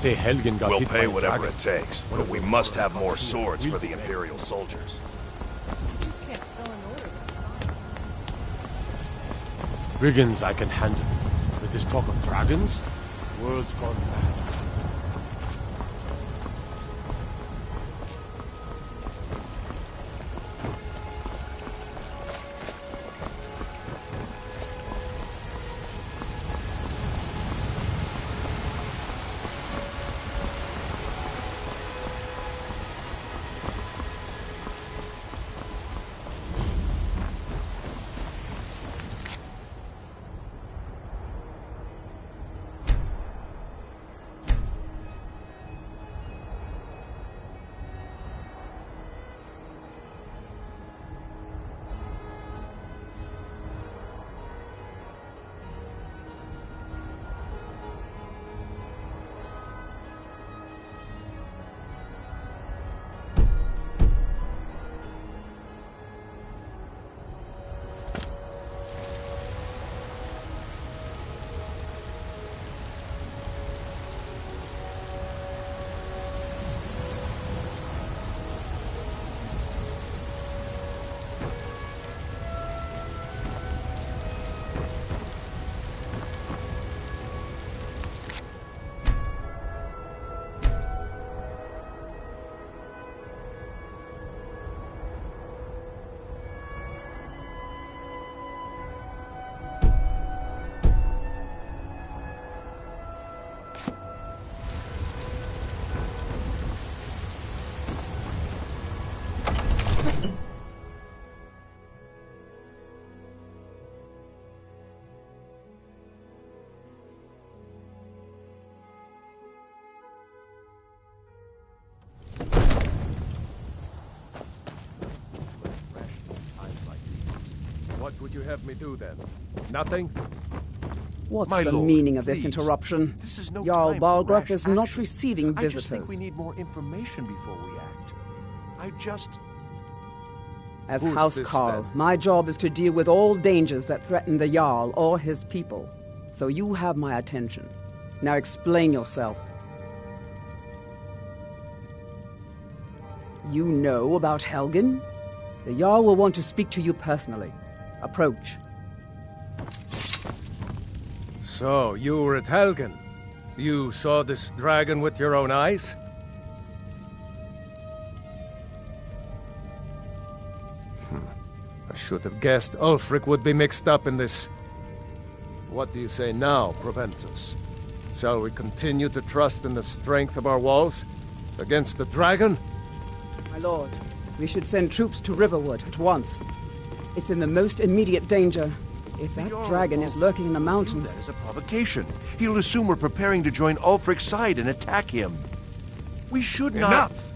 say Helgen got We'll hit by pay a whatever dragon. it takes, but we must have more swords for the Imperial soldiers. Brigands I can handle. But this talk of dragons? World's gone mad. What would you have me do then? Nothing? What's My the lord, meaning of this please. interruption? This is no Jarl time for Balgruuf rash is not action. receiving I visitors. just think we need more information before we act. As Who's House this, Carl, then? my job is to deal with all dangers that threaten the Jarl or his people. So you have my attention. Now explain yourself. You know about Helgen? The Jarl will want to speak to you personally. Approach. So, you were at Helgen. You saw this dragon with your own eyes? I should have guessed Ulfric would be mixed up in this. What do you say now, Proventus? Shall we continue to trust in the strength of our walls? Against the dragon? My lord, we should send troops to Riverwood at once. It's in the most immediate danger. If that dragon is lurking in the mountains... That is a provocation. He'll assume we're preparing to join Ulfric's side and attack him. We should not... Enough!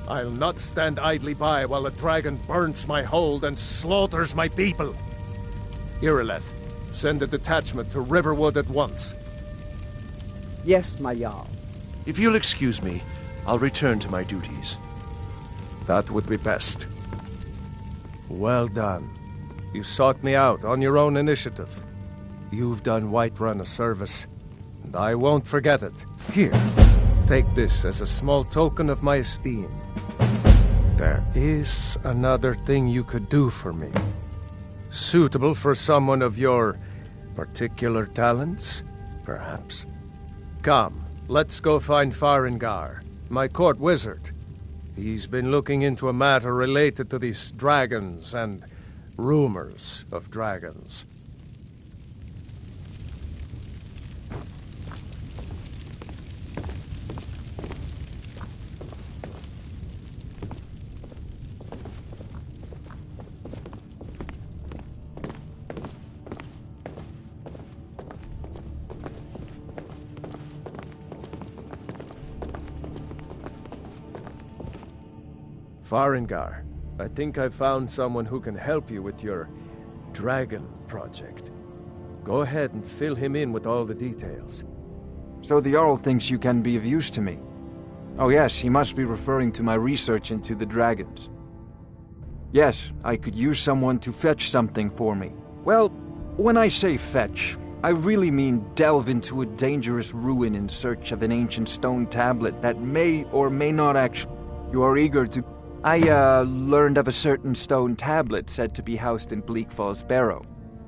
I'll not stand idly by while the dragon burns my hold and slaughters my people. Irileth, send a detachment to Riverwood at once. Yes, my Jarl. If you'll excuse me, I'll return to my duties. That would be best. Well done. You sought me out on your own initiative. You've done Whiterun a service, and I won't forget it. Here, take this as a small token of my esteem. There is another thing you could do for me. Suitable for someone of your particular talents, perhaps. Come, let's go find Farengar, my court wizard. He's been looking into a matter related to these dragons and rumors of dragons. Farengar, I think I've found someone who can help you with your dragon project. Go ahead and fill him in with all the details. So the Jarl thinks you can be of use to me. Oh yes, he must be referring to my research into the dragons. Yes, I could use someone to fetch something for me. Well, when I say fetch, I really mean delve into a dangerous ruin in search of an ancient stone tablet that may or may not actually... You are eager to... I learned of a certain stone tablet said to be housed in Bleak Falls Barrow.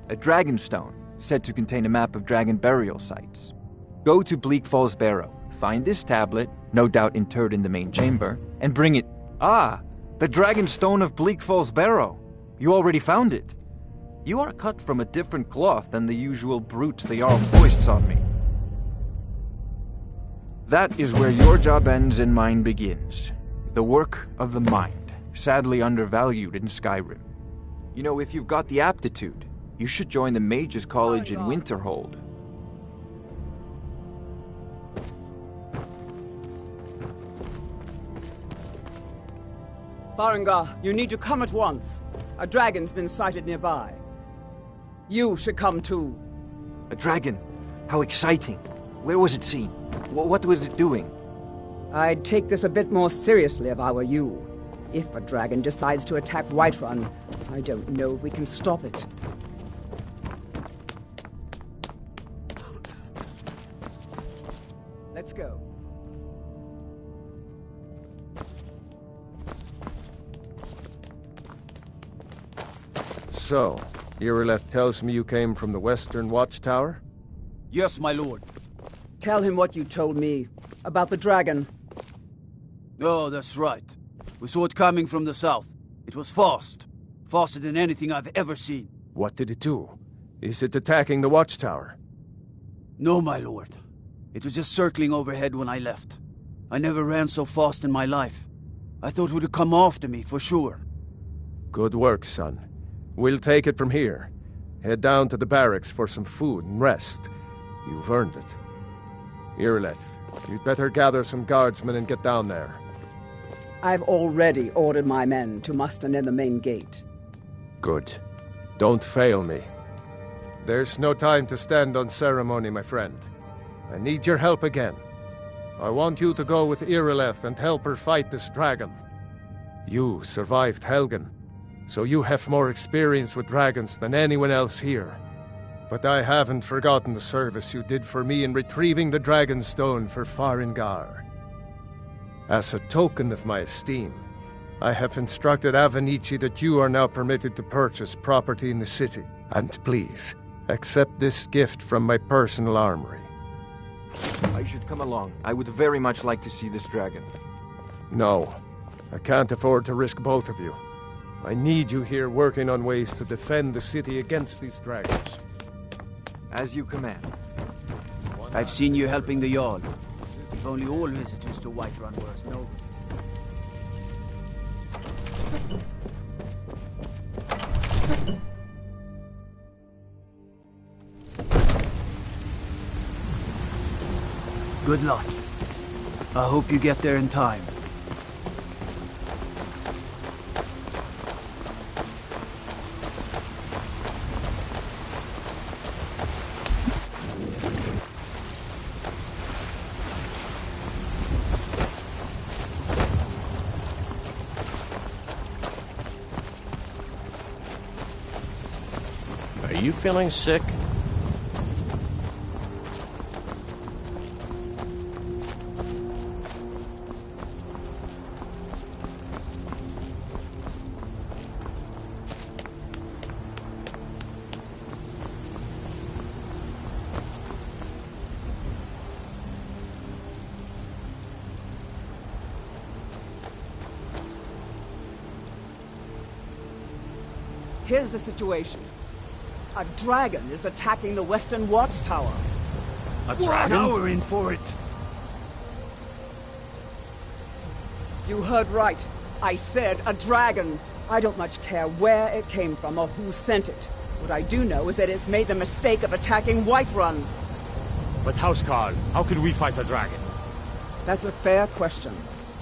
A dragon stone, said to contain a map of dragon burial sites. Go to Bleak Falls Barrow, find this tablet, no doubt interred in the main chamber, and bring it... Ah! The dragon stone of Bleak Falls Barrow! You already found it! You are cut from a different cloth than the usual brutes the Jarl foists on me. That is where your job ends and mine begins. The work of the mind, sadly undervalued in Skyrim. You know, if you've got the aptitude, you should join the Mages College in Winterhold. Farengar, you need to come at once. A dragon's been sighted nearby. You should come too. A dragon? How exciting. Where was it seen? What was it doing? I'd take this a bit more seriously if I were you. If a dragon decides to attack Whiterun, I don't know if we can stop it. Let's go. So, Irileth tells me you came from the Western Watchtower? Yes, my lord. Tell him what you told me about the dragon. Oh, that's right. We saw it coming from the south. It was fast. Faster than anything I've ever seen. What did it do? Is it attacking the Watchtower? No, my lord. It was just circling overhead when I left. I never ran so fast in my life. I thought it would come after me, for sure. Good work, son. We'll take it from here. Head down to the barracks for some food and rest. You've earned it. Irileth, you'd better gather some guardsmen and get down there. I've already ordered my men to muster near the main gate. Good. Don't fail me. There's no time to stand on ceremony, my friend. I need your help again. I want you to go with Irileth and help her fight this dragon. You survived Helgen, so you have more experience with dragons than anyone else here. But I haven't forgotten the service you did for me in retrieving the Dragon Stone for Farengar. As a token of my esteem, I have instructed Avenici that you are now permitted to purchase property in the city. And please, accept this gift from my personal armory. I should come along. I would very much like to see this dragon. No, I can't afford to risk both of you. I need you here working on ways to defend the city against these dragons. As you command. I've seen you helping the Jarl. If only all visitors to Whiterun were as noble. Good luck. I hope you get there in time. Are you feeling sick? Here's the situation. A dragon is attacking the Western Watchtower. A dragon? Now we're in for it. You heard right. I said a dragon. I don't much care where it came from or who sent it. What I do know is that it's made the mistake of attacking Whiterun. But Housecarl, how could we fight a dragon? That's a fair question.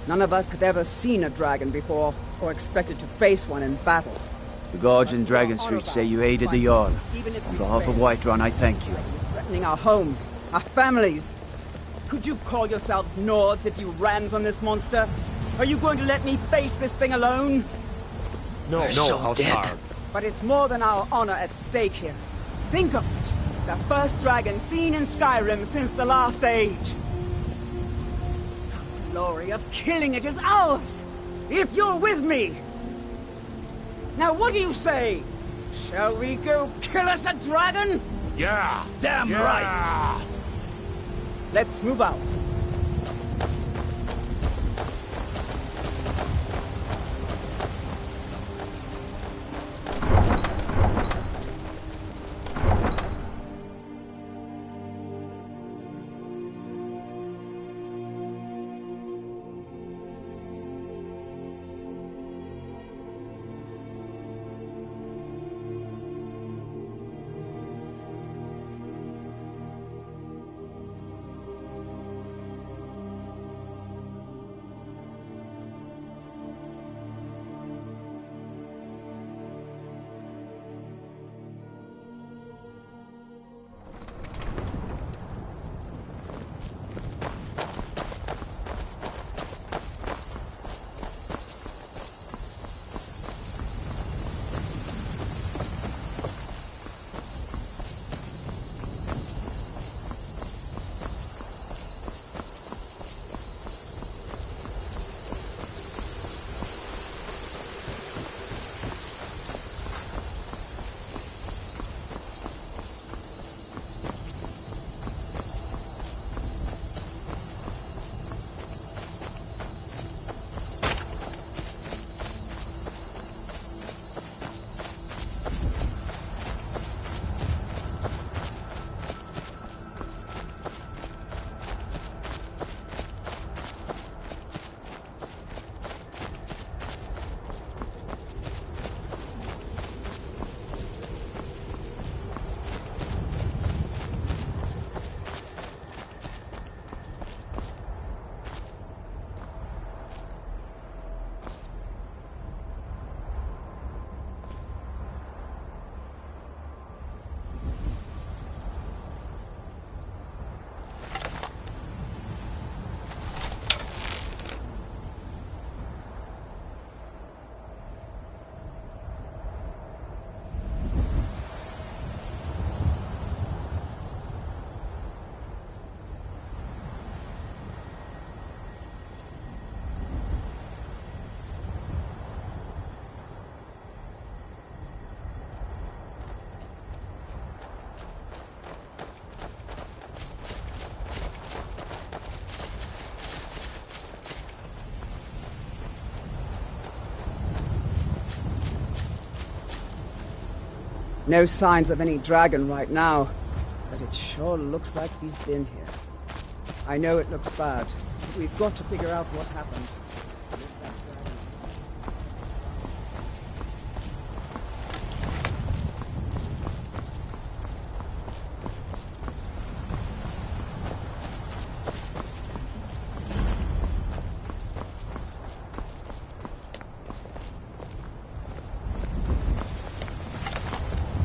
None of us have ever seen a dragon before, or expected to face one in battle. The guards in Dragon Street say you aided the Jarl. On behalf of Whiterun, I thank you. Threatening our homes, our families. Could you call yourselves Nords if you ran from this monster? Are you going to let me face this thing alone? No, so Housecarl. But it's more than our honor at stake here. Think of it. The first dragon seen in Skyrim since the last age. The glory of killing it is ours, if you're with me. Now what do you say? Shall we go kill us a dragon? Yeah! Damn yeah. right! Let's move out. No signs of any dragon right now, but it sure looks like he's been here. I know it looks bad, but we've got to figure out what happened.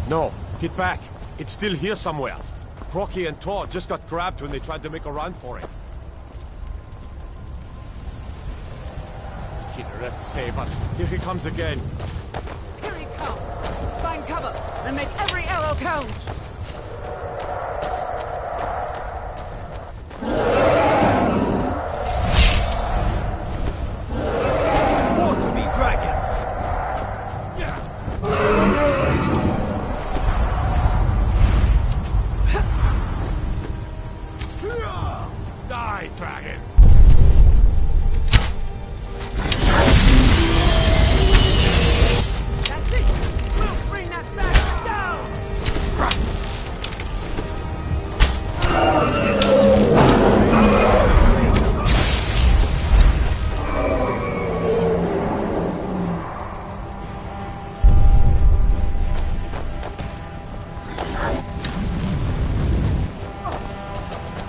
No, get back. It's still here somewhere. Crocky and Tor just got grabbed when they tried to make a run for it. Kinneret, save us. Here he comes again. Here he comes! Find cover and make every arrow count! Born to be dragon! Die, dragon! That's it! We'll bring that dragon down!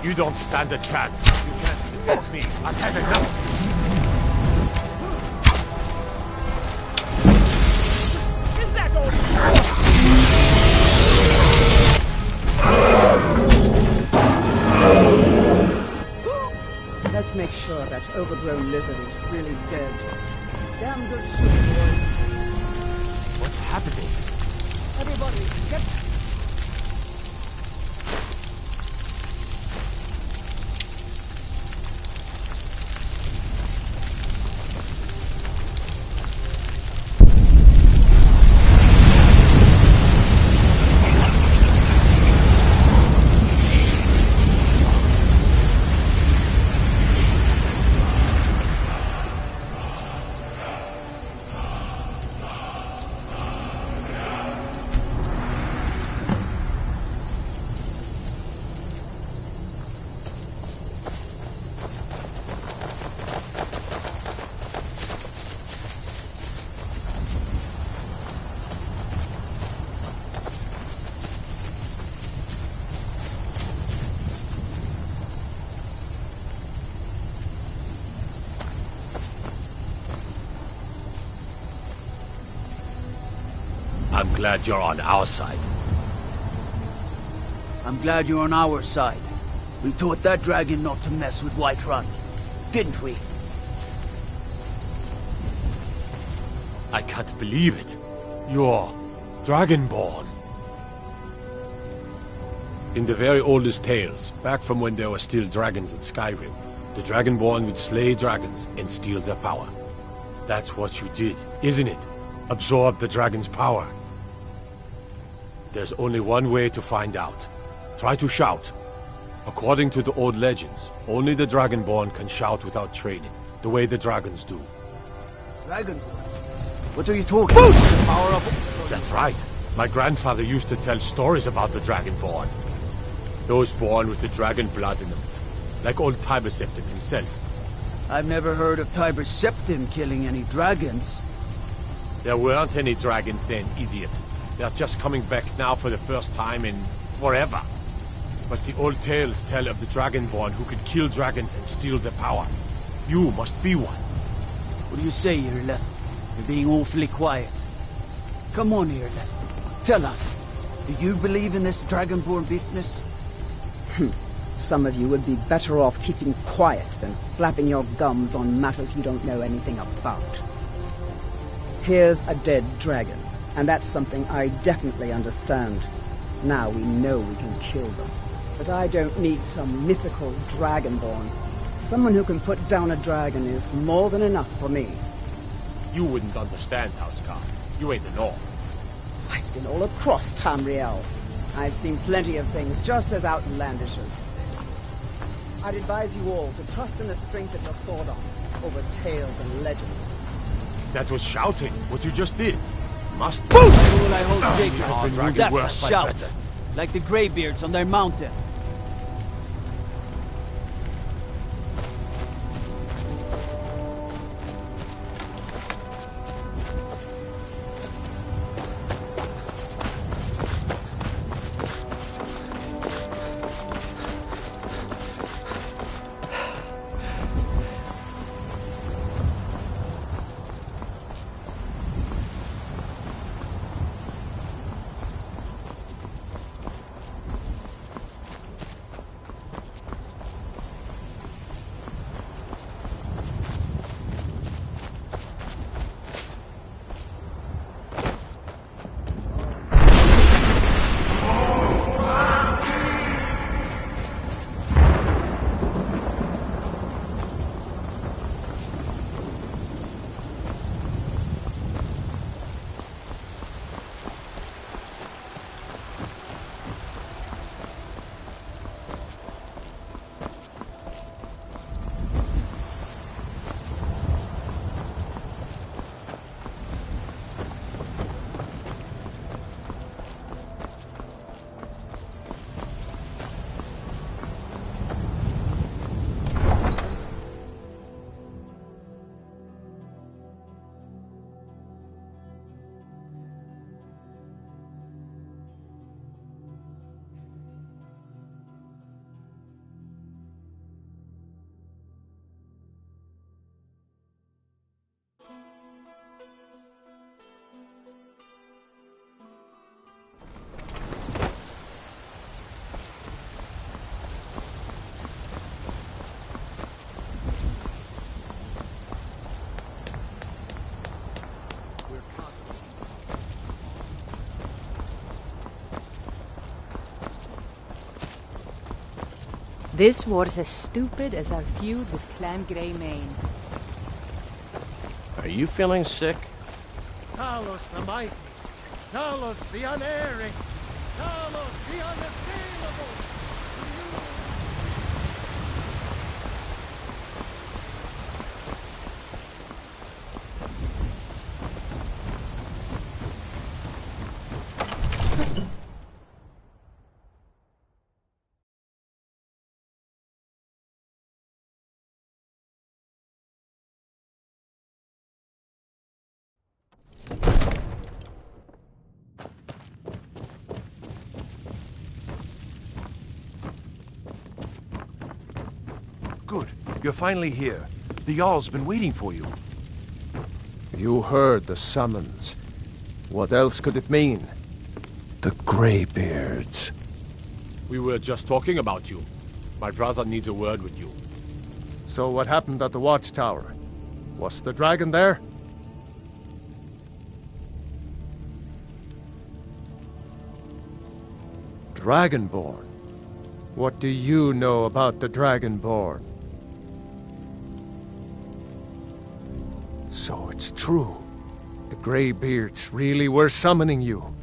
You don't stand a chance. You can't defeat me. I've had enough. Is that all? Let's make sure that overgrown lizard is really dead. Damn good shooting, boys. What's happening? Everybody, get... I'm glad you're on our side. I'm glad you're on our side. We taught that dragon not to mess with Whiterun, didn't we? I can't believe it. You're Dragonborn. In the very oldest tales, back from when there were still dragons in Skyrim, the Dragonborn would slay dragons and steal their power. That's what you did, isn't it? Absorb the dragon's power. There's only one way to find out. Try to shout. According to the old legends, only the Dragonborn can shout without training, the way the dragons do. Dragonborn? What are you talking about? The power of... That's right. My grandfather used to tell stories about the Dragonborn. Those born with the dragon blood in them. Like old Tiber Septim himself. I've never heard of Tiber Septim killing any dragons. There weren't any dragons then, idiot. They're just coming back now for the first time in... forever. But the old tales tell of the Dragonborn who could kill dragons and steal their power. You must be one. What do you say, Irleth? You're being awfully quiet. Come on, Irleth. Tell us. Do you believe in this Dragonborn business? Some of you would be better off keeping quiet than flapping your gums on matters you don't know anything about. Here's a dead dragon, and that's something I definitely understand. Now we know we can kill them. But I don't need some mythical Dragonborn. Someone who can put down a dragon is more than enough for me. You wouldn't understand, Housecarl. You ain't a North. I've been all across Tamriel. I've seen plenty of things just as outlandish. I'd advise you all to trust in the strength of your sword arm over tales and legends. That was shouting, what you just did. Must be. Rule I hold sacred. Our dragon That's works a by shout. better. Like the Greybeards on their mountain. This war's as stupid as our feud with Clan Greymane. Are you feeling sick? Talos the mighty, Talos the unerring, Talos the unassailable. Good. You're finally here. The Jarl's been waiting for you. You heard the summons. What else could it mean? The Greybeards. We were just talking about you. My brother needs a word with you. So what happened at the watchtower? Was the dragon there? Dragonborn? What do you know about the Dragonborn? So it's true. The Greybeards really were summoning you.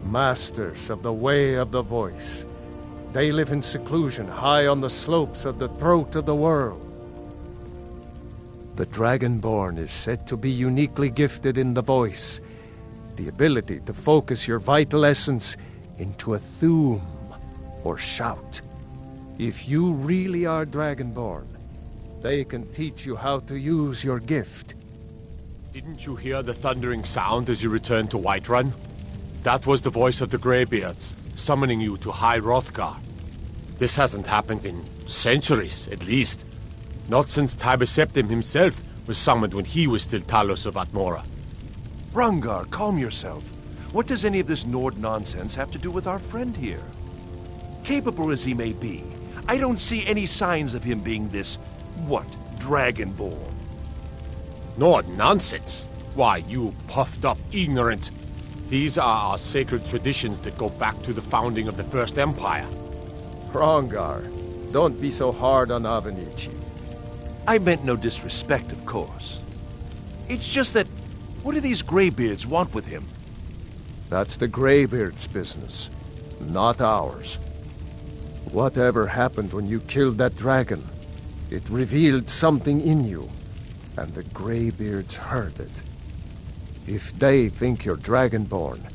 Masters of the Way of the Voice. They live in seclusion high on the slopes of the throat of the world. The Dragonborn is said to be uniquely gifted in the voice, the ability to focus your vital essence into a thum, or shout. If you really are Dragonborn, they can teach you how to use your gift. Didn't you hear the thundering sound as you returned to Whiterun? That was the voice of the Greybeards, summoning you to High Hrothgar. This hasn't happened in centuries, at least. Not since Tiber Septim himself was summoned when he was still Talos of Atmora. Hrongar, calm yourself. What does any of this Nord nonsense have to do with our friend here? Capable as he may be, I don't see any signs of him being this, Dragonborn. No nonsense. Why, you puffed up ignorant. These are our sacred traditions that go back to the founding of the First Empire. Hrongar, don't be so hard on Avenici. I meant no disrespect, of course. It's just that, what do these Greybeards want with him? That's the Greybeards' business, not ours. Whatever happened when you killed that dragon, it revealed something in you, and the Greybeards heard it. If they think you're Dragonborn,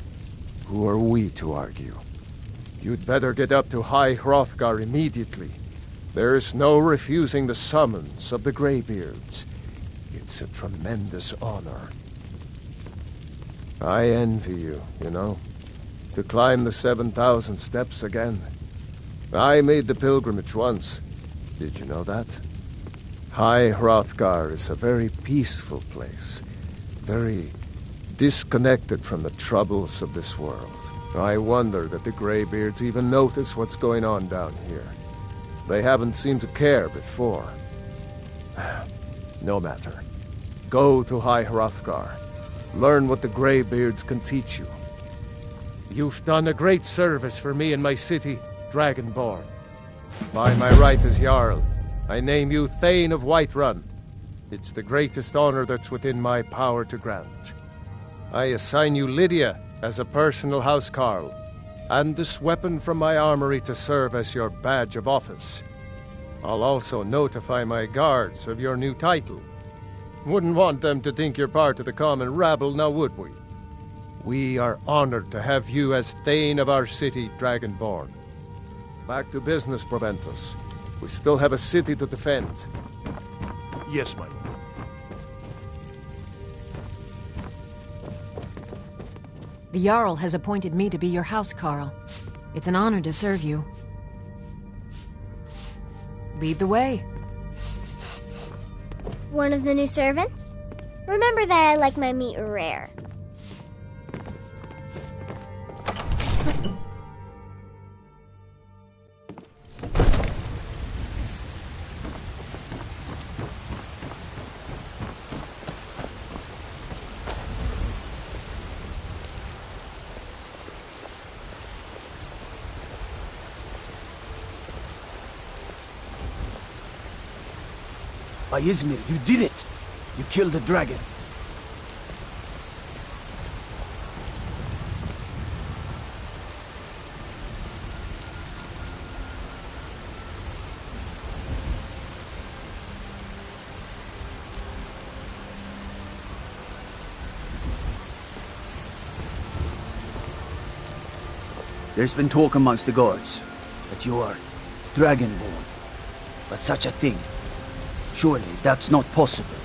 who are we to argue? You'd better get up to High Hrothgar immediately. There's no refusing the summons of the Greybeards. It's a tremendous honor. I envy you, you know, to climb the 7,000 steps again. I made the pilgrimage once. Did you know that? High Hrothgar is a very peaceful place. Very disconnected from the troubles of this world. I wonder that the Greybeards even notice what's going on down here. They haven't seemed to care before. No matter. Go to High Hrothgar. Learn what the Greybeards can teach you. You've done a great service for me and my city, Dragonborn. By my right as Jarl, I name you Thane of Whiterun. It's the greatest honor that's within my power to grant. I assign you Lydia as a personal housecarl, and this weapon from my armory to serve as your badge of office. I'll also notify my guards of your new title. Wouldn't want them to think you're part of the common rabble, now would we? We are honored to have you as Thane of our city, Dragonborn. Back to business, Proventus. We still have a city to defend. Yes, my lord. The Jarl has appointed me to be your housecarl. It's an honor to serve you. Lead the way. One of the new servants? Remember that I like my meat rare. By Izmir, you did it! You killed the dragon. There's been talk amongst the guards that you are Dragonborn. But such a thing, surely that's not possible.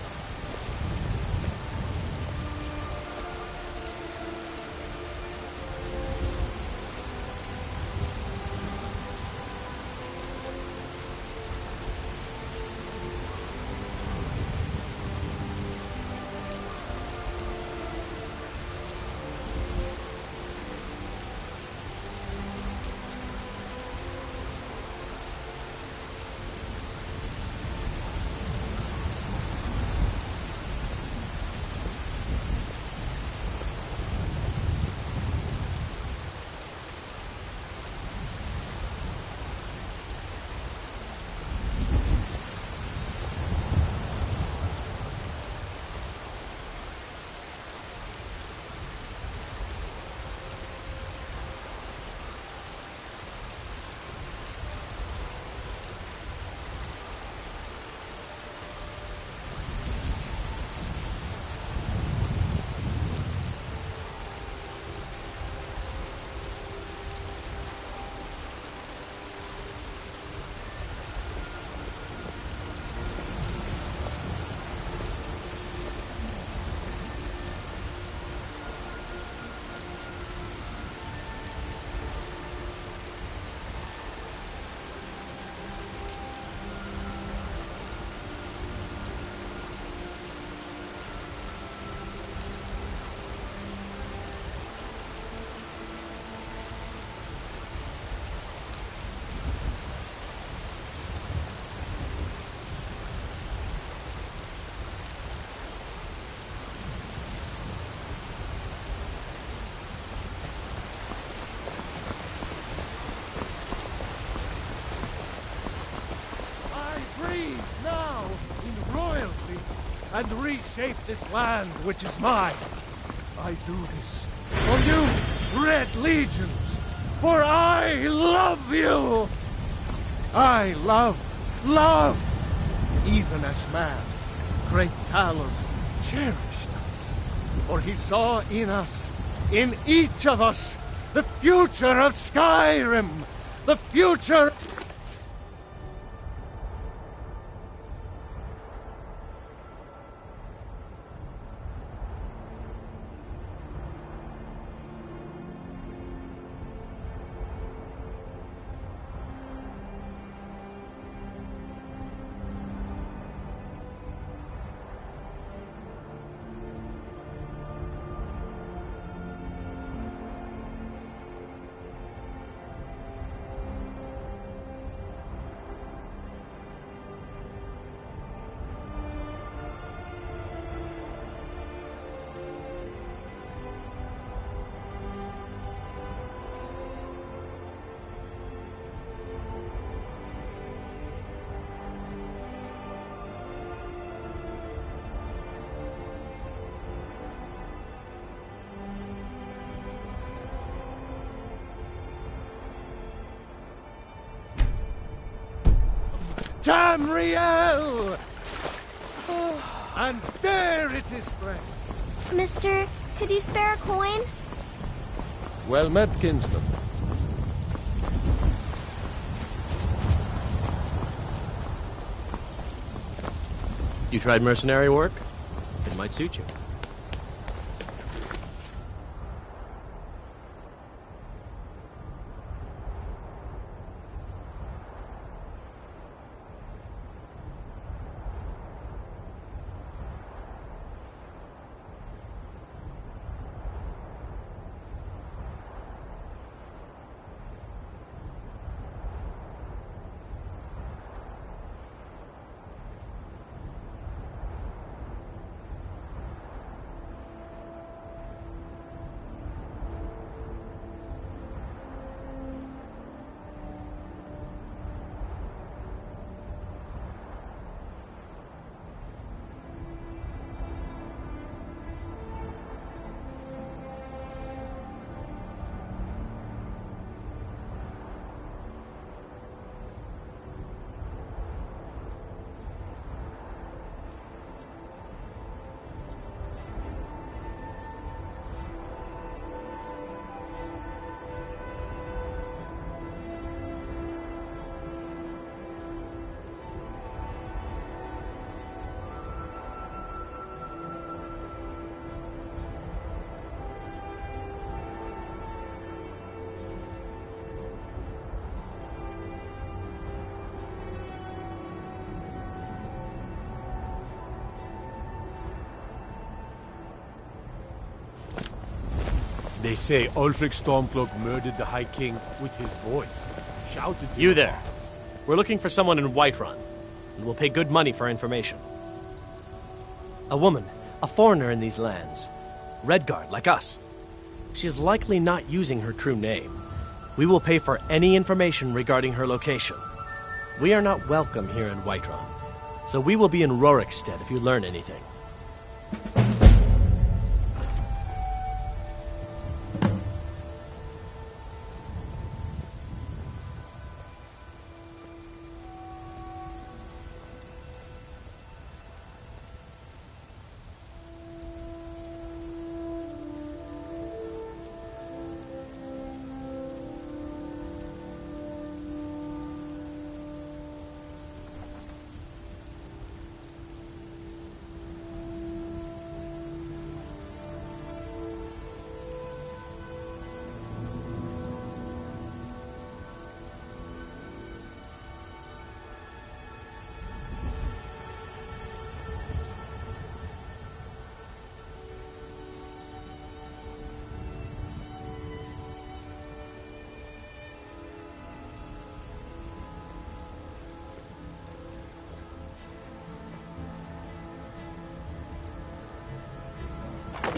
and reshape this land, which is mine. I do this for you, Red Legions, for I love you! I love, even as man, great Talos cherished us, for he saw in us, in each of us, the future of Skyrim, the future... Tamriel! And there it is, friend. Mister, could you spare a coin? Well met, kinsman. You tried mercenary work? It might suit you. They say Ulfric Stormcloak murdered the High King with his voice. Shouted to You him. there. We're looking for someone in Whiterun, and we'll pay good money for information. A woman, a foreigner in these lands. Redguard, like us. She is likely not using her true name. We will pay for any information regarding her location. We are not welcome here in Whiterun, so we will be in Rorikstead if you learn anything.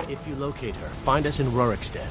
If you locate her, find us in Rorikstead.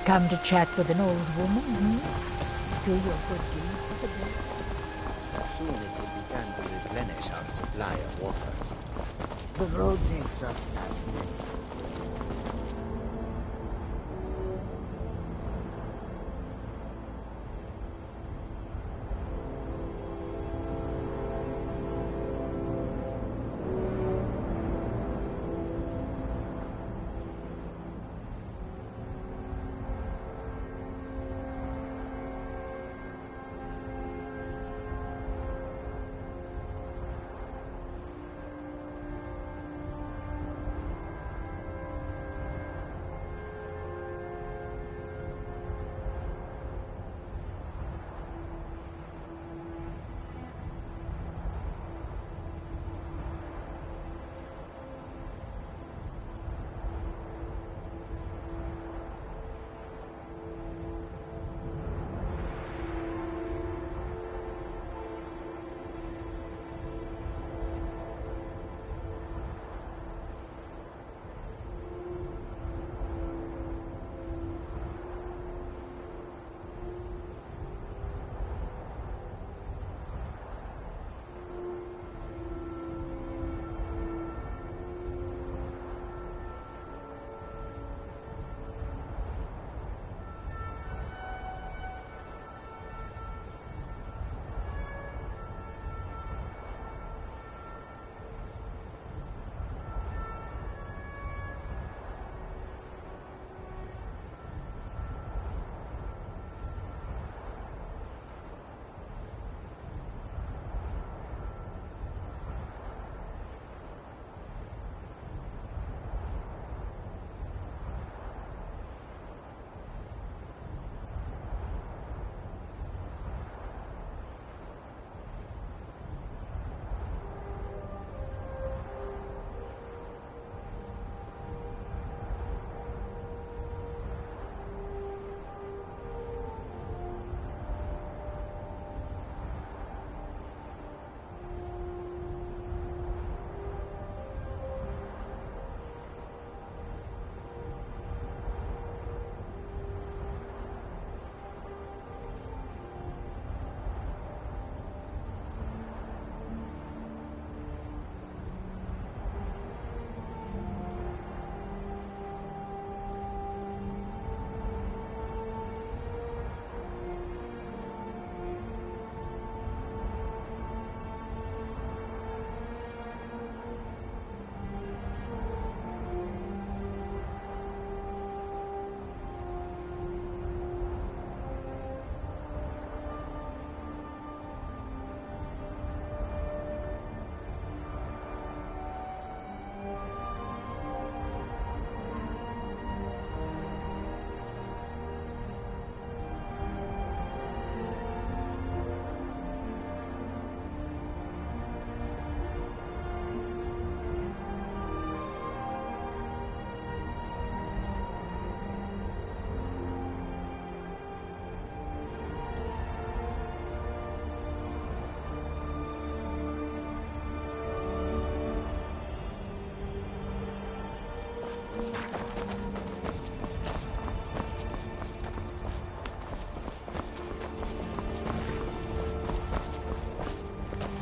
come to chat with an old woman, Do your good deed for the day. Soon it will be time to replenish our supply of water. The road takes us past many.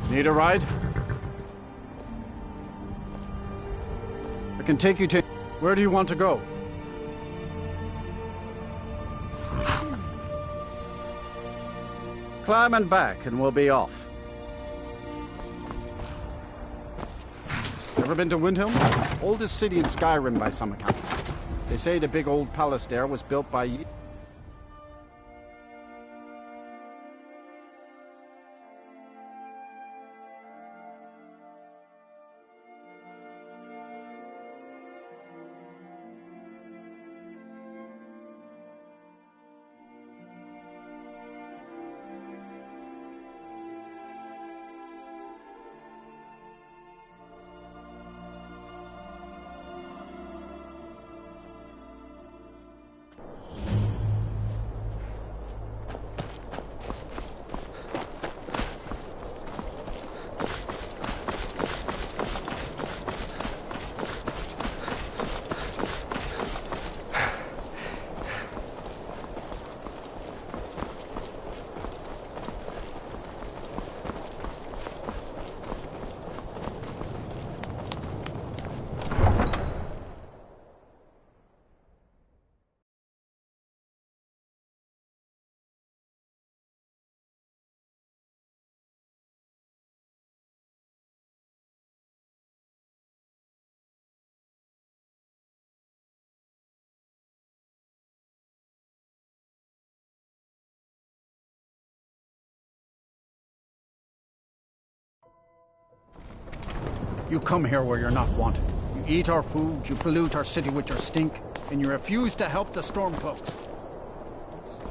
Need a ride? I can take you to... Where do you want to go? Climb and back, and we'll be off. Ever been to Windhelm? Oldest city in Skyrim by some accounts. They say the big old palace there was built by... You come here where you're not wanted. You eat our food, you pollute our city with your stink, and you refuse to help the Stormcloaks.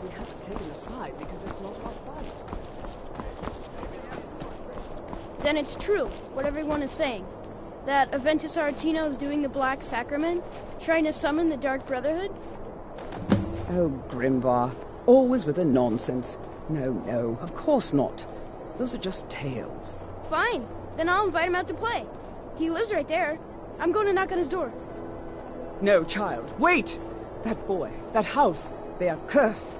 We haven't taken a side because it's not our fight. Then it's true, what everyone is saying. That Aventus Aretino is doing the Black Sacrament, trying to summon the Dark Brotherhood? Oh, Grimvar. Always with the nonsense. No, of course not. Those are just tales. Fine, then I'll invite him out to play. He lives right there. I'm going to knock on his door. No, child, wait! That boy, that house, they are cursed.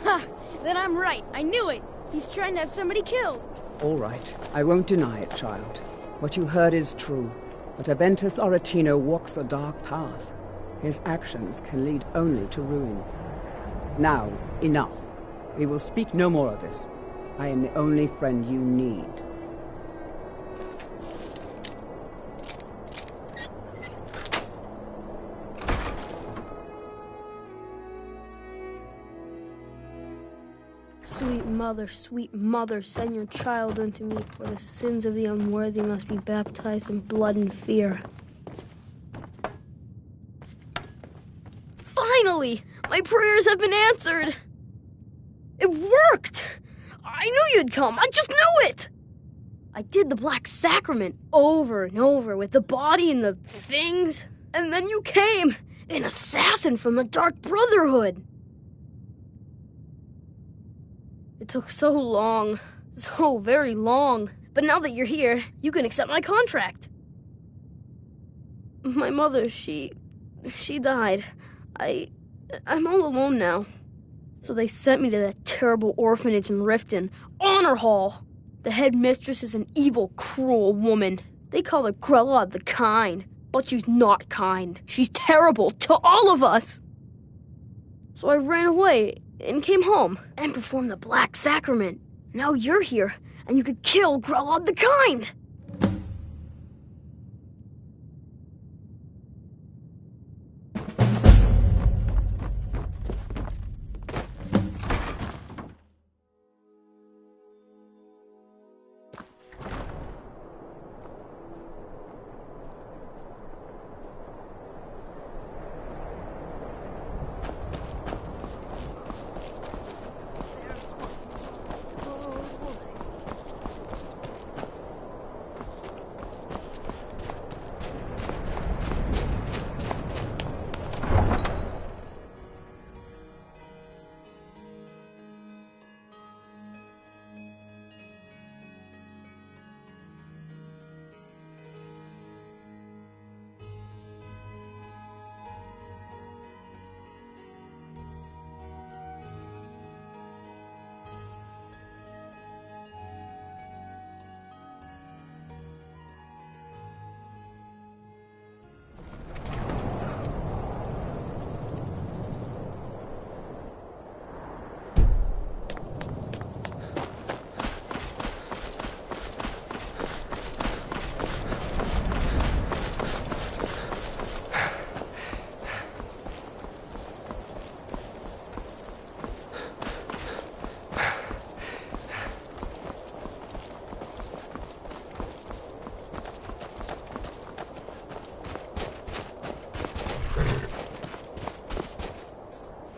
Ha! Then I'm right. I knew it. He's trying to have somebody killed. All right, I won't deny it, child. What you heard is true. But Aventus Aretino walks a dark path. His actions can lead only to ruin. Now, enough. We will speak no more of this. I am the only friend you need. Sweet mother, send your child unto me, for the sins of the unworthy must be baptized in blood and fear. Finally! My prayers have been answered! It worked! I knew you'd come! I just knew it! I did the Black Sacrament over and over with the body and the things, and then you came! An assassin from the Dark Brotherhood! It took so long. So very long. But now that you're here, you can accept my contract. My mother, she died. I'm all alone now. So they sent me to that terrible orphanage in Riften, Honor Hall. The headmistress is an evil, cruel woman. They call her Grella the Kind. But she's not kind. She's terrible to all of us. So I ran away and came home and performed the Black Sacrament. Now you're here, and you could kill Grella the Kind.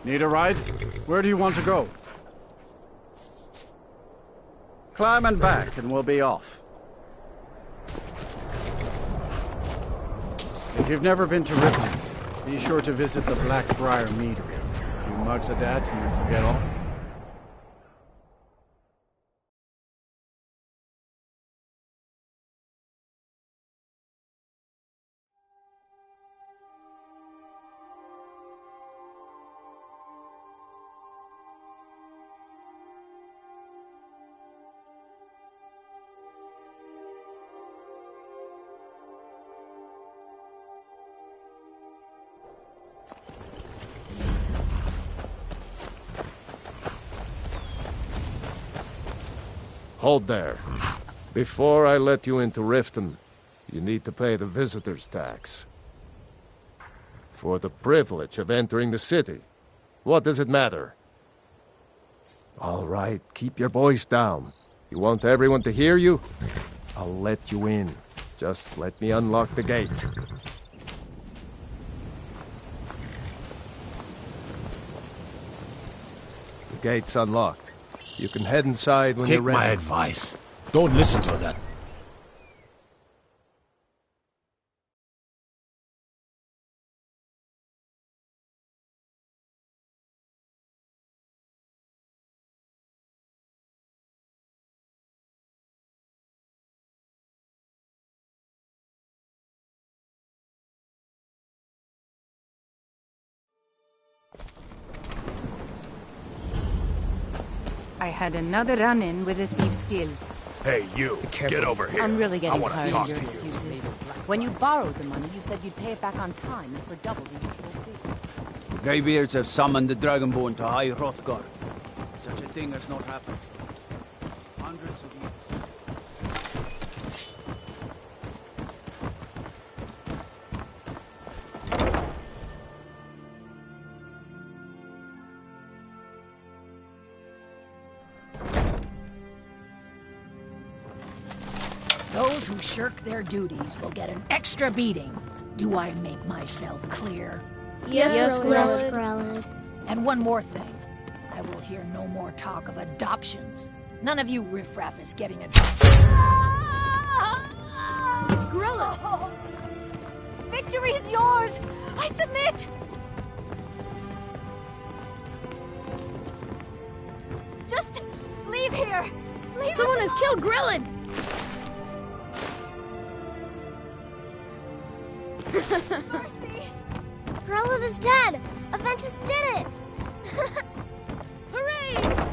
Need a ride? Where do you want to go? Climb and back, and we'll be off. If you've never been to Riften, be sure to visit the Blackbriar Meadery. A few mugs of that, and you forget all. Hold there. Before I let you into Riften, you need to pay the visitor's tax. For the privilege of entering the city. What does it matter? All right, keep your voice down. You want everyone to hear you? I'll let you in. Just let me unlock the gate. The gate's unlocked. You can head inside when you're Take ready. my advice. Don't listen to that. I had another run-in with a thief's guild. Hey, you, get over here. I'm really getting wanna tired talk of your to you. excuses. When you borrowed the money, you said you'd pay it back on time and for double the usual fee. Greybeards have summoned the Dragonborn to High Hrothgar. Such a thing has not happened. Hundreds of years. Those who shirk their duties will get an extra beating. Do I make myself clear? Yes, Grelid. And one more thing. I will hear no more talk of adoptions. None of you riffraff is getting adopted. It's Grelid. Oh, victory is yours! I submit! Just leave here! Leave Someone us has killed Grelid. Mercy! Grelid is dead! Aventus did it! Hooray!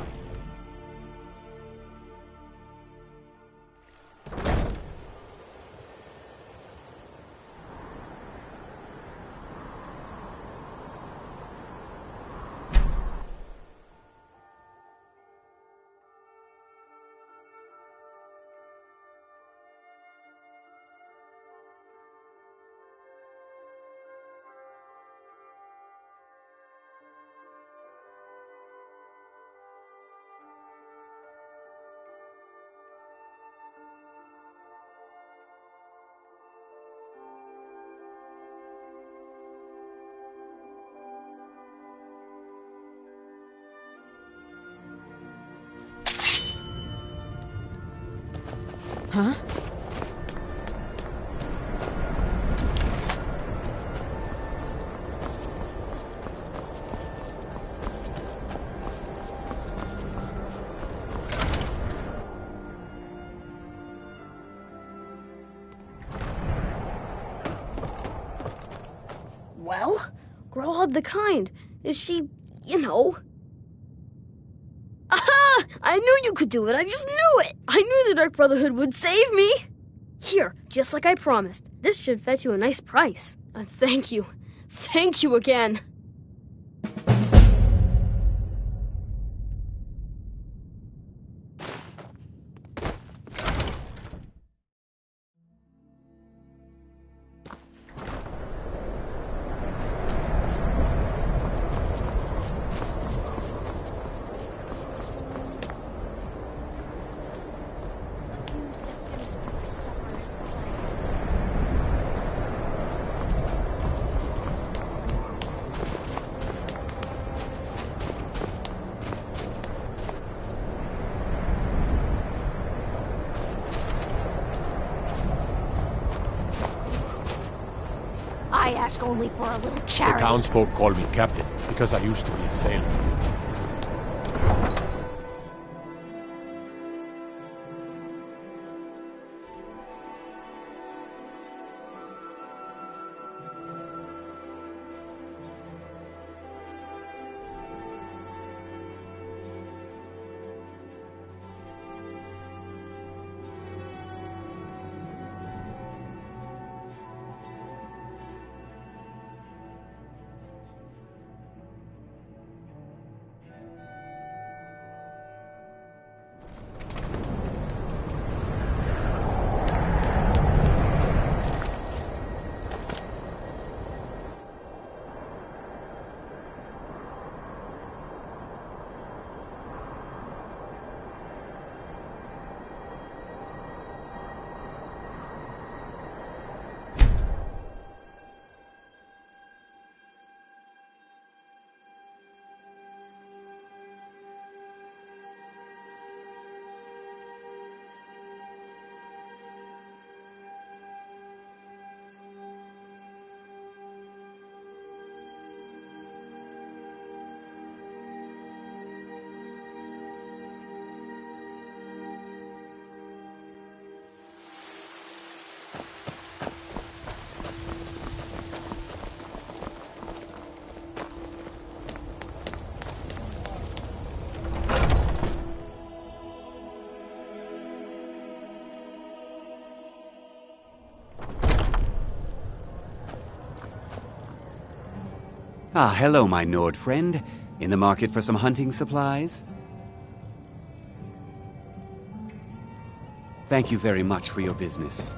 Huh? Well, Grelid the Kind. Is she, you know... Aha! I knew you could do it. I just knew it. I knew the Dark Brotherhood would save me. Here, just like I promised. This should fetch you a nice price. And thank you. Thank you again. I ask only for a little The charity. townsfolk call me captain because I used to be a sailor. Ah, hello, my Nord friend. In the market for some hunting supplies? Thank you very much for your business.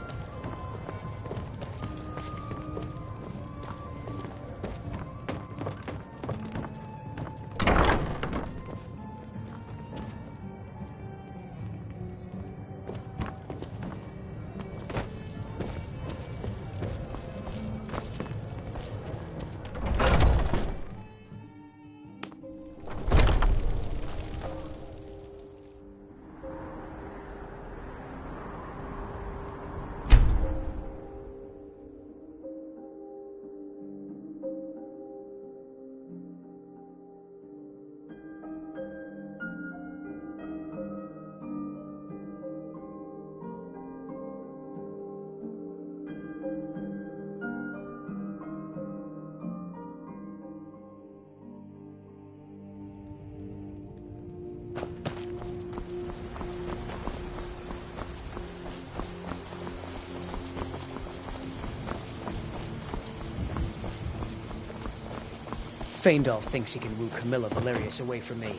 Faendal thinks he can woo Camilla Valerius away from me.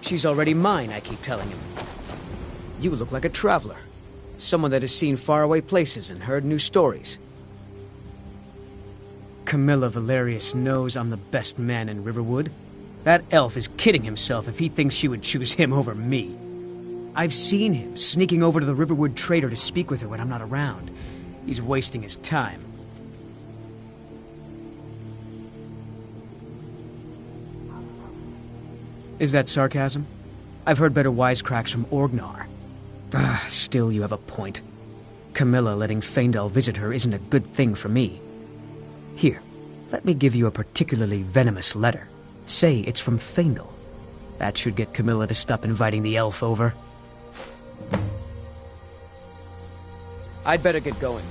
She's already mine, I keep telling him. You look like a traveler. Someone that has seen faraway places and heard new stories. Camilla Valerius knows I'm the best man in Riverwood. That elf is kidding himself if he thinks she would choose him over me. I've seen him sneaking over to the Riverwood trader to speak with her when I'm not around. He's wasting his time. Is that sarcasm? I've heard better wisecracks from Orgnar. Still, you have a point. Camilla letting Faendal visit her isn't a good thing for me. Here, let me give you a particularly venomous letter. Say it's from Faendal. That should get Camilla to stop inviting the elf over. I'd better get going.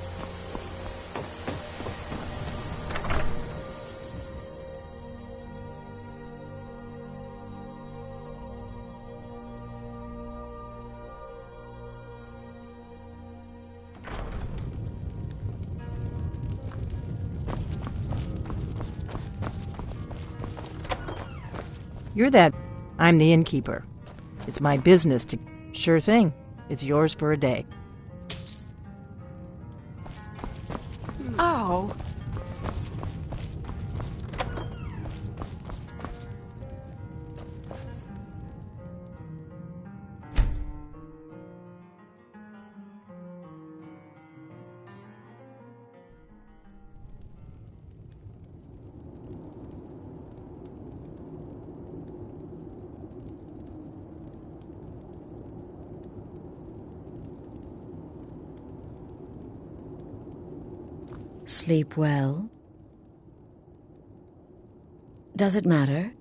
You're that. I'm the innkeeper. It's my business to... Sure thing. It's yours for a day. Oh. Sleep well? Does it matter?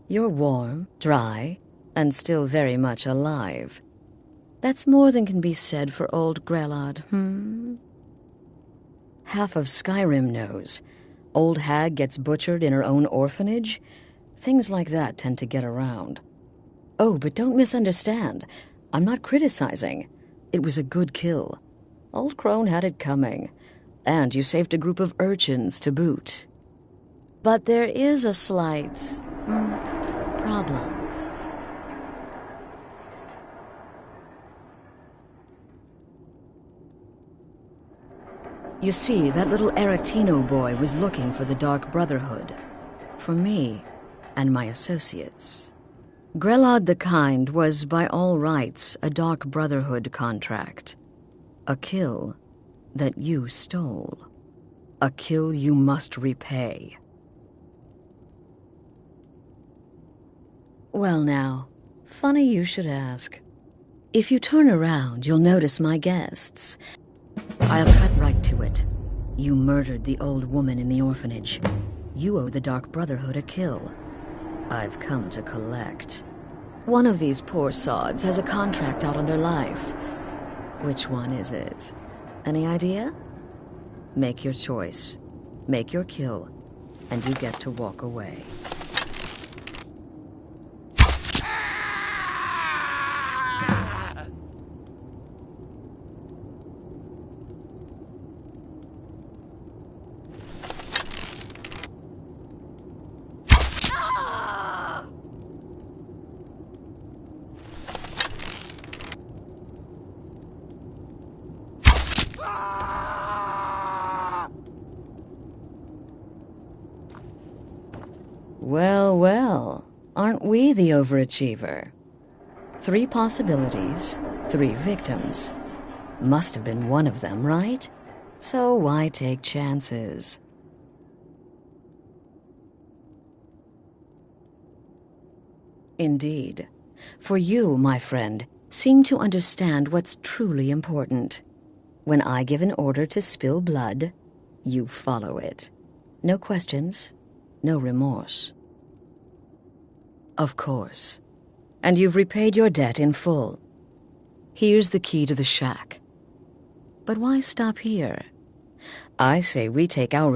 You're warm, dry, and still very much alive. That's more than can be said for old Grelod, Half of Skyrim knows. Old hag gets butchered in her own orphanage. Things like that tend to get around. Oh, but don't misunderstand. I'm not criticizing. It was a good kill. Old Crone had it coming. And you saved a group of urchins to boot. But there is a slight... problem. You see, that little Aretino boy was looking for the Dark Brotherhood. For me and my associates. Grelod the Kind was, by all rights, a Dark Brotherhood contract. A kill that you stole. A kill you must repay. Well now, funny you should ask. If you turn around, you'll notice my guests. I'll cut right to it. You murdered the old woman in the orphanage. You owe the Dark Brotherhood a kill. I've come to collect. One of these poor sods has a contract out on their life. Which one is it? Any idea? Make your choice. Make your kill, and you get to walk away. Well, well, aren't we the overachiever? 3 possibilities, 3 victims. Must have been one of them, right? So why take chances? Indeed. For you, my friend, seem to understand what's truly important. When I give an order to spill blood, you follow it. No questions, no remorse. Of course. And you've repaid your debt in full. Here's the key to the shack. But why stop here? I say we take our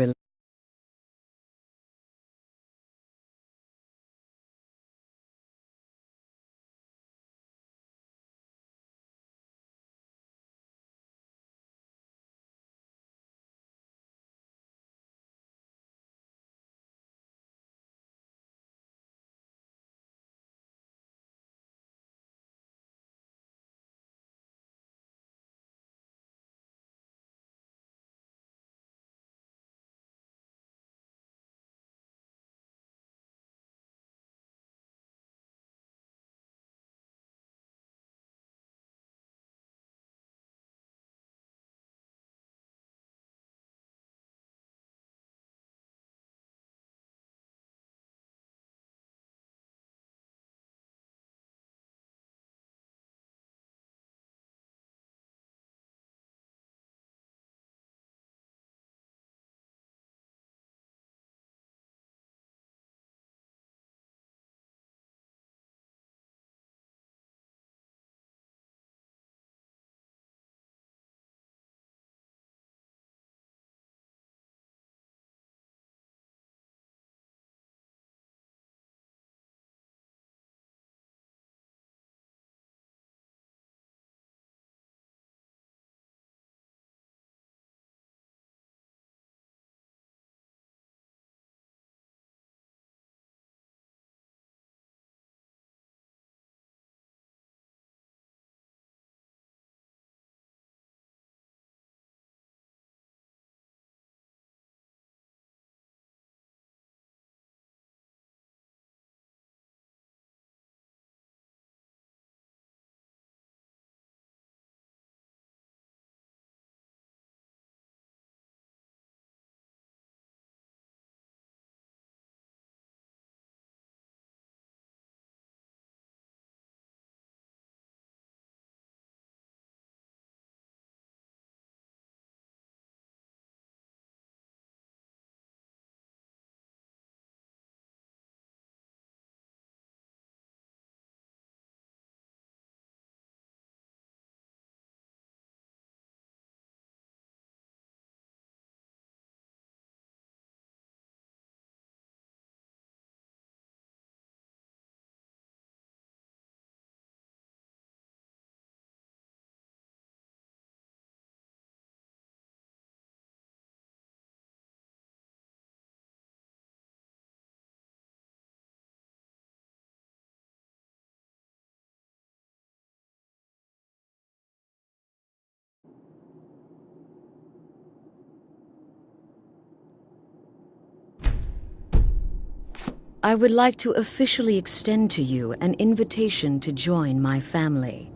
I would like to officially extend to you an invitation to join my family,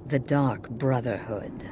the Dark Brotherhood.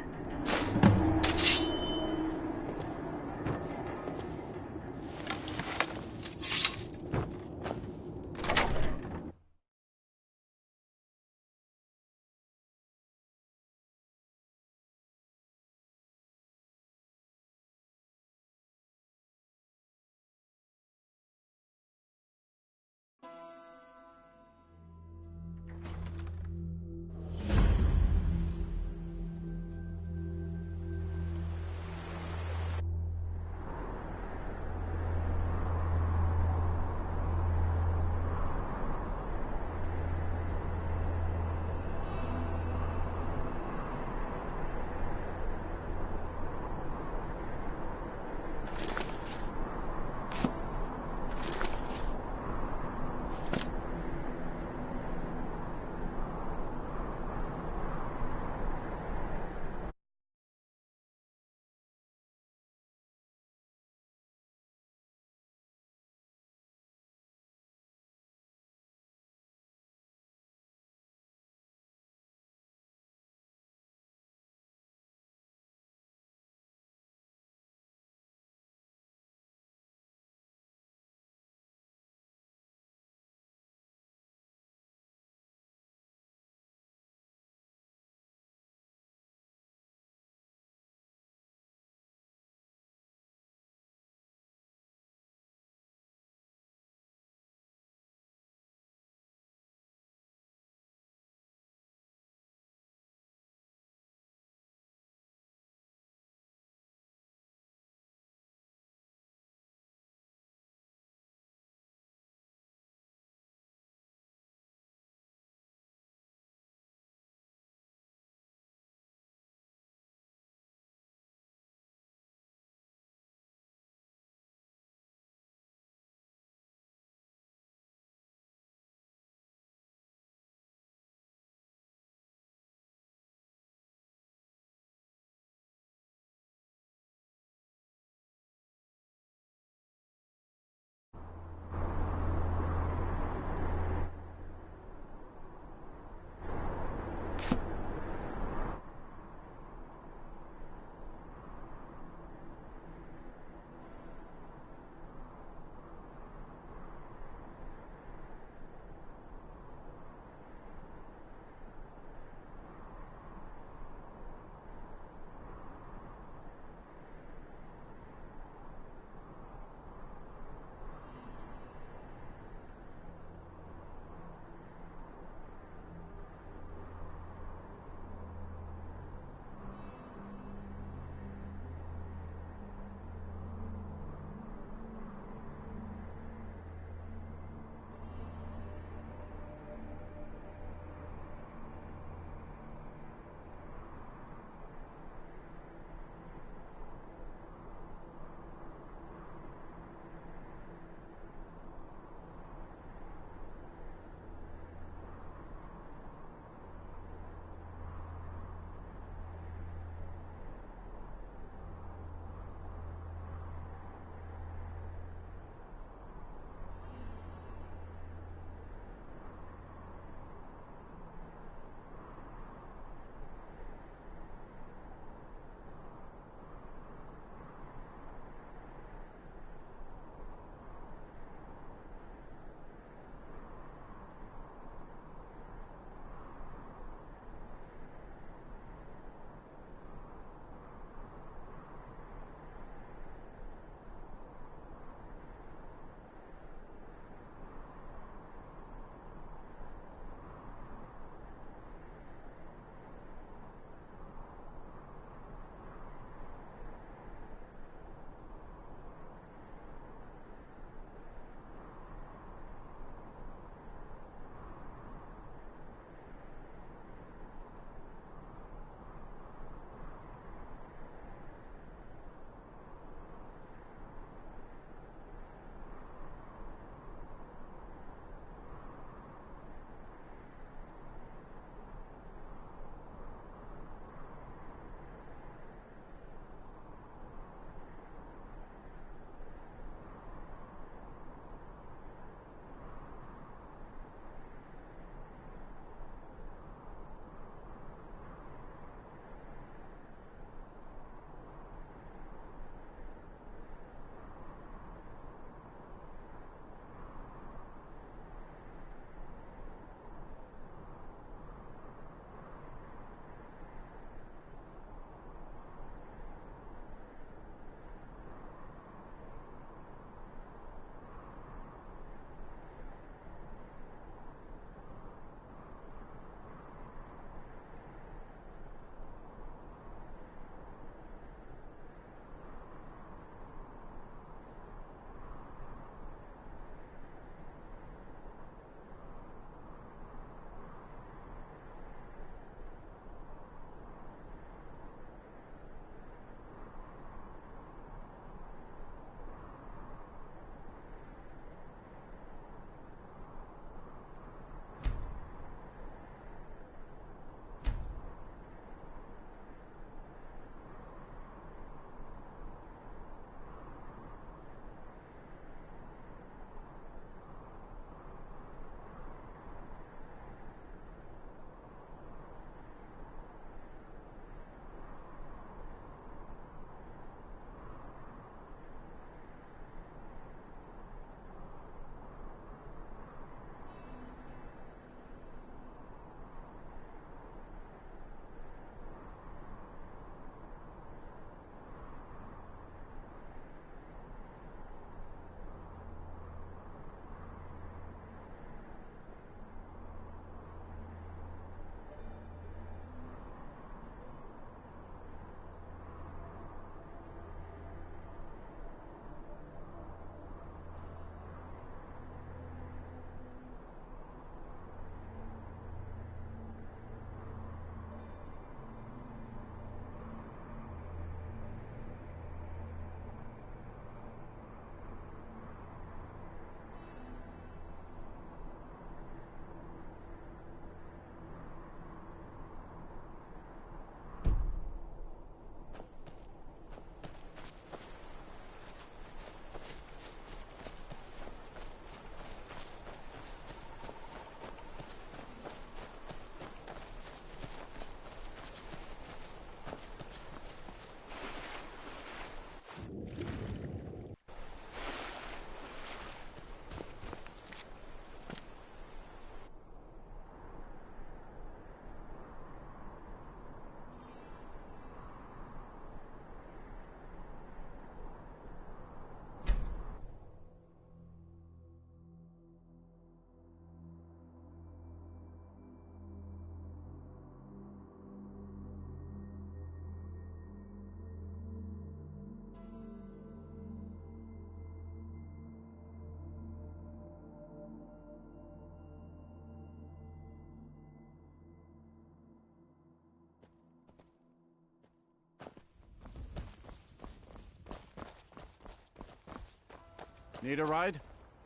Need a ride?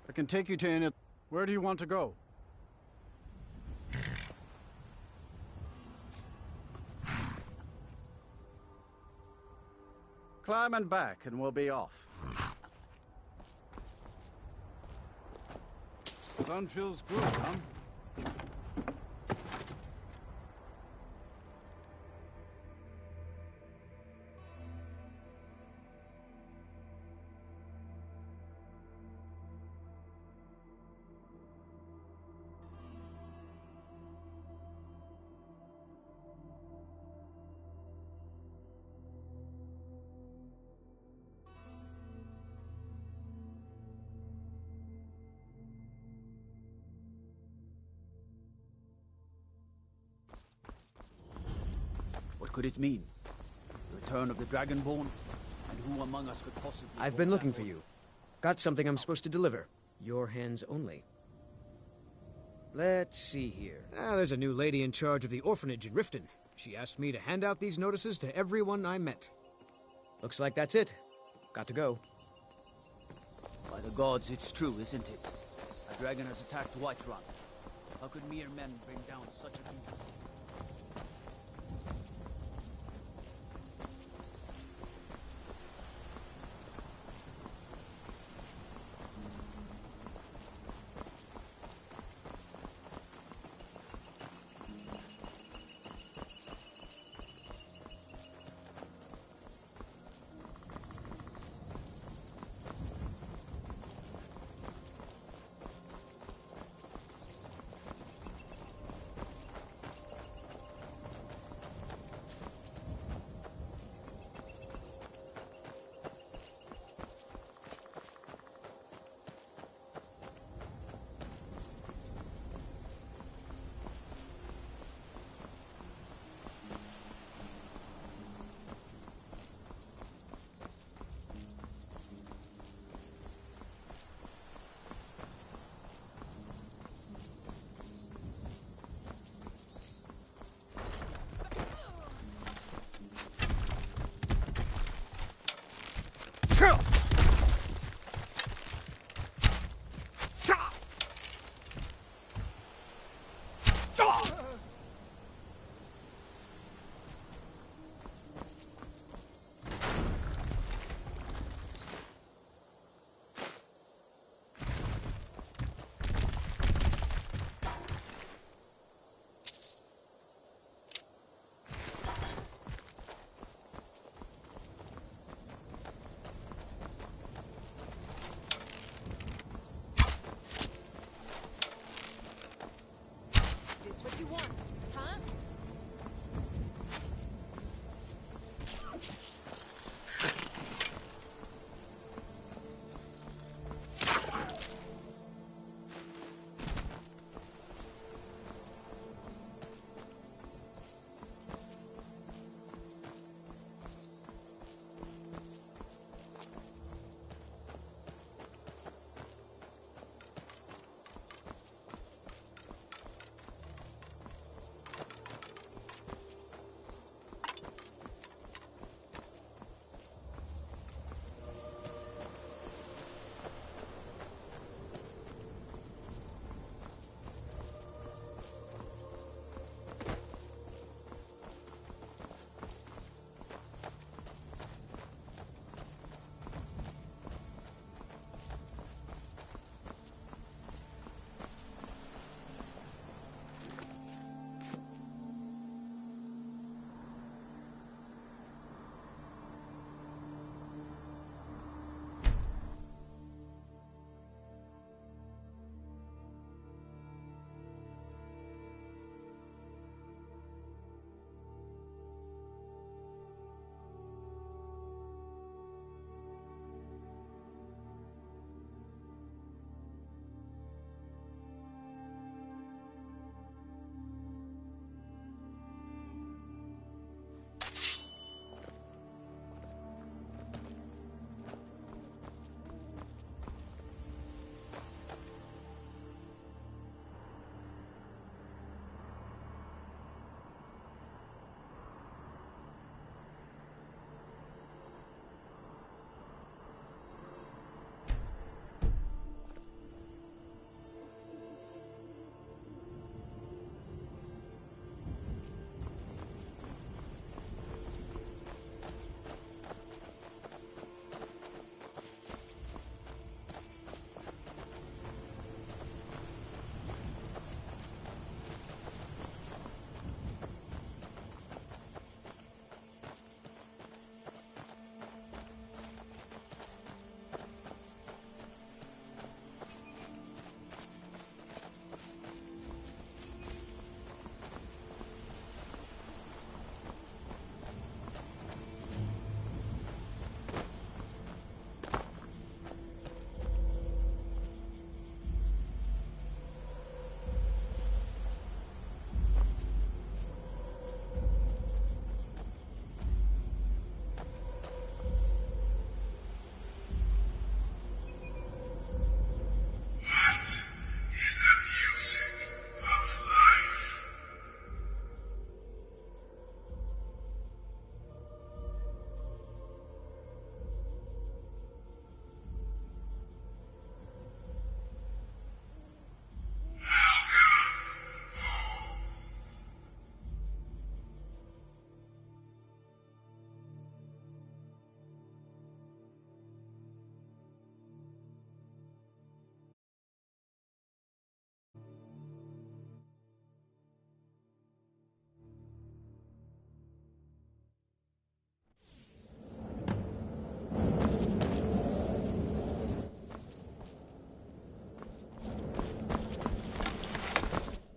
I can take you to any... Where do you want to go? Climb and back and we'll be off. Sun feels good, huh? What could it mean? The return of the Dragonborn? And who among us could possibly... I've been looking for you. Got something I'm supposed to deliver. Your hands only. Let's see here. There's a new lady in charge of the orphanage in Riften. She asked me to hand out these notices to everyone I met. Looks like that's it. Got to go. By the gods, it's true, isn't it? A dragon has attacked Whiterun. How could mere men bring down such a beast?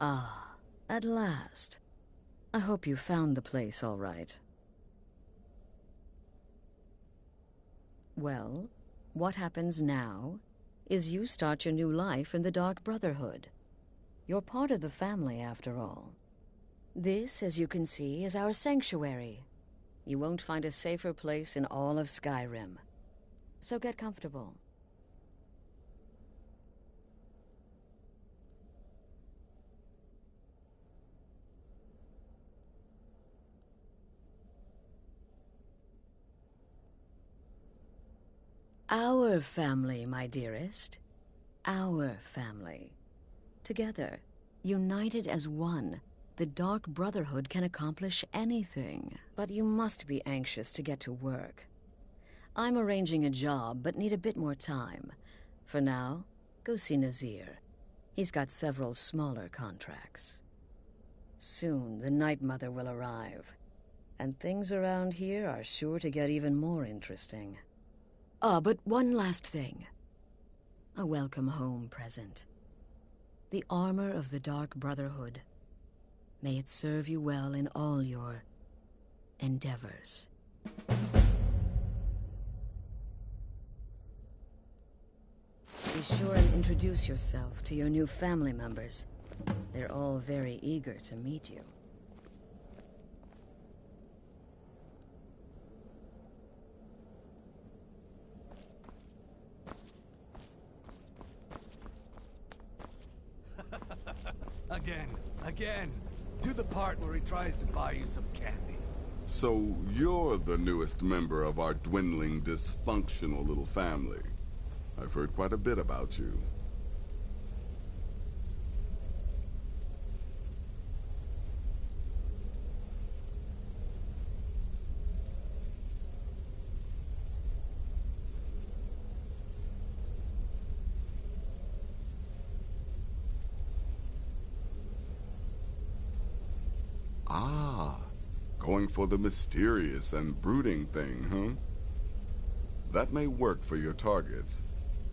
Ah, at last. I hope you found the place all right. Well, what happens now is you start your new life in the Dark Brotherhood. You're part of the family, after all. This, as you can see, is our sanctuary. You won't find a safer place in all of Skyrim. So get comfortable. Our family, my dearest. Our family. Together, united as one, the Dark Brotherhood can accomplish anything. But you must be anxious to get to work. I'm arranging a job, but need a bit more time. For now, go see Nazir. He's got several smaller contracts. Soon, the Night Mother will arrive. And things around here are sure to get even more interesting. But one last thing. A welcome home present. The armor of the Dark Brotherhood. May it serve you well in all your endeavors. Be sure and introduce yourself to your new family members. They're all very eager to meet you. Again. Do the part where he tries to buy you some candy. So you're the newest member of our dwindling, dysfunctional little family. I've heard quite a bit about you. Going for the mysterious and brooding thing, huh? That may work for your targets,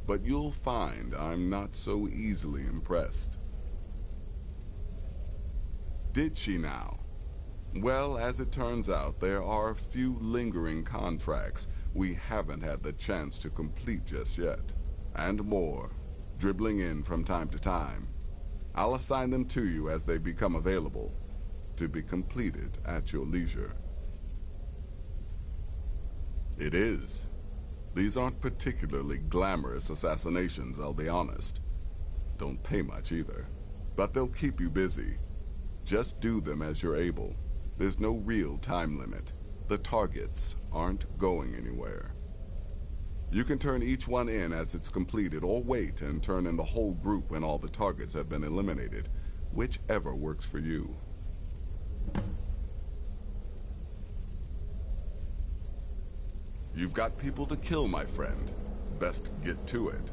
but you'll find I'm not so easily impressed. Did she now? Well, as it turns out, there are a few lingering contracts we haven't had the chance to complete just yet. And more, dribbling in from time to time. I'll assign them to you as they become available, to be completed at your leisure. It is. These aren't particularly glamorous assassinations, I'll be honest. Don't pay much either. But they'll keep you busy. Just do them as you're able. There's no real time limit. The targets aren't going anywhere. You can turn each one in as it's completed, or wait and turn in the whole group when all the targets have been eliminated. Whichever works for you. You've got people to kill, my friend. Best get to it.